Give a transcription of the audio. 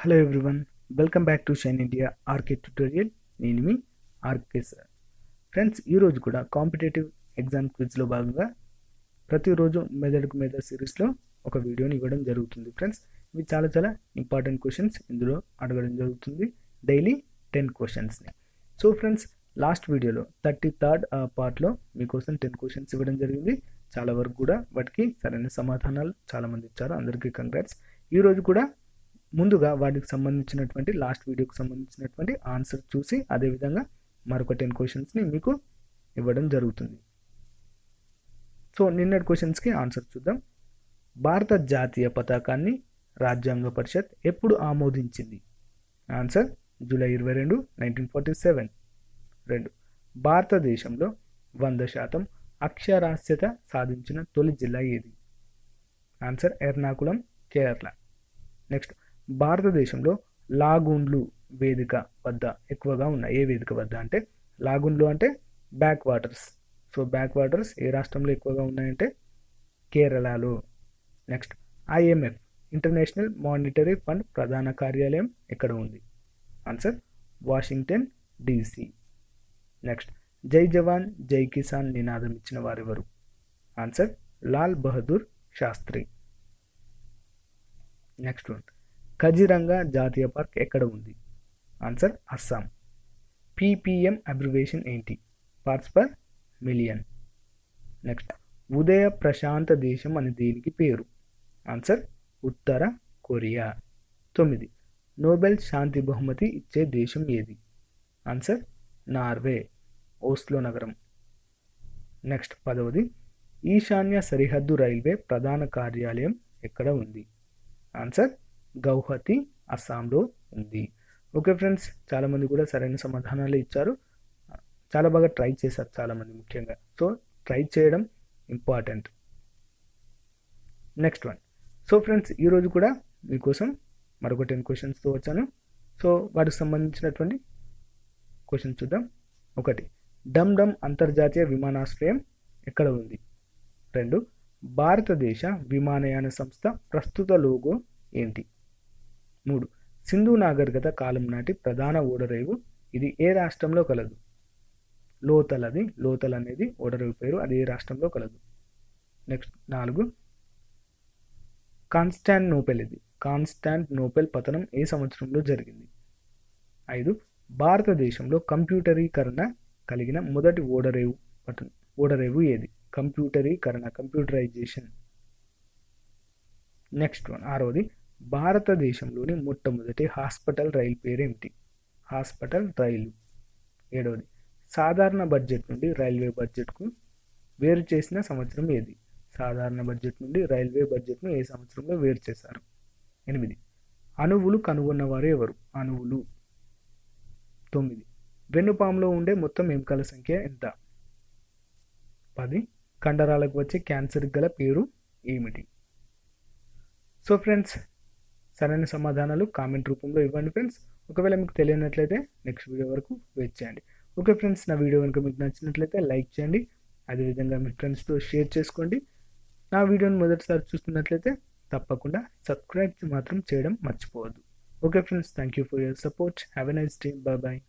Hello everyone, welcome back to shine India RK tutorial. నేను మీ RK sir. Friends, ఈరోజు కూడా కాంపిటేటివ్ ఎగ్జామ్ క్విజ్లో భాగంగా ప్రతిరోజు మెదడుకు మెదడు సిరీస్లో ఒక వీడియోని ఇవ్వడం జరుగుతుంది. ఫ్రెండ్స్, ఇవి చాలా ఇంపార్టెంట్ క్వశ్చన్స్ ఇందులో అడగడం జరుగుతుంది, డైలీ 10 క్వశ్చన్స్ని. సో ఫ్రెండ్స్, లాస్ట్ వీడియోలో 33rd పార్ట్లో మీకోసం 10 క్వశ్చన్స్ ఇవ్వడం జరిగింది. చాలా వరకు కూడా వాటికి సరైన సమాధానాలు చాలామంది ఇచ్చారు, అందరికీ కంగ్రాట్స్. ఈరోజు కూడా ముందుగా వాటికి సంబంధించినటువంటి లాస్ట్ వీడియోకి సంబంధించినటువంటి ఆన్సర్ చూసి అదేవిధంగా మరొక 10 క్వశ్చన్స్ని మీకు ఇవ్వడం జరుగుతుంది. సో నిన్నటి క్వశ్చన్స్కి ఆన్సర్ చూద్దాం. భారత జాతీయ పతాకాన్ని రాజ్యాంగ పరిషత్ ఎప్పుడు ఆమోదించింది? Answer July 22, 1947. 2. భారతదేశంలో 100% అక్షరాస్యత సాధించిన తొలి జిల్లా ఏది? ఆన్సర్ ఎర్నాకుళం, కేరళ. నెక్స్ట్, భారతదేశంలో లాగూన్లు వేదిక వద్ద ఎక్కువగా ఉన్నాయి. ఏ వేదిక వద్ద అంటే లాగూన్లు అంటే back waters. So back waters ఏ రాష్ట్రంలో ఎక్కువగా ఉన్నాయంటే కేరళలో. Next, IMF international monetary fund ప్రధాన కార్యాలయం ఎక్కడ ఉంది? Answer Washington DC. నెక్స్ట్, జై జవాన్ జై కిసాన్ నినాదం ఇచ్చిన వారెవరు? Answer Lal Bahadur Shastri. Next one, Kaziranga జాతీయ పార్క్ ఎక్కడ ఉంది? ఆన్సర్ అస్సాం. PPM అబ్రివేషన్ ఏంటి? Parts per million. నెక్స్ట్, ఉదయ ప్రశాంత దేశం అని దేనికి పేరు? ఆన్సర్ ఉత్తర కొరియా. 9. నోబెల్ శాంతి బహుమతి ఇచ్చే దేశం ఏది? ఆన్సర్ నార్వే, ఓస్లో నగరం. నెక్స్ట్, 10వ, ఈశాన్య సరిహద్దు రైల్వే ప్రధాన కార్యాలయం ఎక్కడ ఉంది? ఆన్సర్ గౌహతి, అస్సాంలో ఉంది. ఓకే ఫ్రెండ్స్, చాలామంది కూడా సరైన సమాధానాలు ఇచ్చారు, చాలా బాగా ట్రై చేశారు చాలామంది ముఖ్యంగా. సో ట్రై చేయడం important. Next one. So friends, ఈరోజు కూడా మీకోసం మరొక 10 క్వశ్చన్స్తో వచ్చాను. సో వాటికి సంబంధించినటువంటి క్వశ్చన్ చూద్దాం. 1. డమ్ డమ్ అంతర్జాతీయ విమానాశ్రయం ఎక్కడ ఉంది? 2. భారతదేశ విమానయాన సంస్థ ప్రస్తుత లోగో ఏంటి? 3. సింధు నాగరికత కాలం నాటి ప్రధాన ఓడరేవు, ఇది ఏ రాష్ట్రంలో కలదు? లోతల్ అనేది ఓడరేవు పేరు, అది ఏ రాష్ట్రంలో కలదు? నెక్స్ట్, 4. కాన్స్టాంటినోపెల్ పతనం ఏ సంవత్సరంలో జరిగింది? 5. భారతదేశంలో కంప్యూటరీకరణ కలిగిన మొదటి ఓడరేవు ఏది? కంప్యూటరైజేషన్. Next one, 6. భారతదేశంలోని మొట్టమొదటి హాస్పిటల్ రైలు పేరేమిటి? హాస్పిటల్ రైలు. 7. సాధారణ బడ్జెట్ నుండి రైల్వే బడ్జెట్కు వేరు చేసిన సంవత్సరం ఏది? సాధారణ బడ్జెట్ నుండి రైల్వే బడ్జెట్ను ఏ సంవత్సరంలో వేరు చేశారు? 8. అణువులు కనుగొన్నవారు ఎవరు? అణువులు. 9. వెన్నుపాములో ఉండే మొత్తం ఎముకల సంఖ్య ఎంత? 10. కండరాలకు వచ్చే క్యాన్సర్ గల పేరు ఏమిటి? సో ఫ్రెండ్స్, సరైన సమాధానాలు కామెంట్ రూపంలో ఇవ్వండి ఫ్రెండ్స్. ఒకవేళ మీకు తెలియనట్లయితే నెక్స్ట్ వీడియో వరకు వెయిట్ చేయండి. ఓకే ఫ్రెండ్స్, నా వీడియో కనుక మీకు నచ్చినట్లయితే లైక్ చేయండి, అదేవిధంగా మీ ఫ్రెండ్స్తో షేర్ చేసుకోండి. నా వీడియోని మొదటిసారి చూస్తున్నట్లయితే తప్పకుండా సబ్స్క్రైబ్ మాత్రం చేయడం మర్చిపోవద్దు. Okay friends, thank you for your support. Have a nice day. Bye.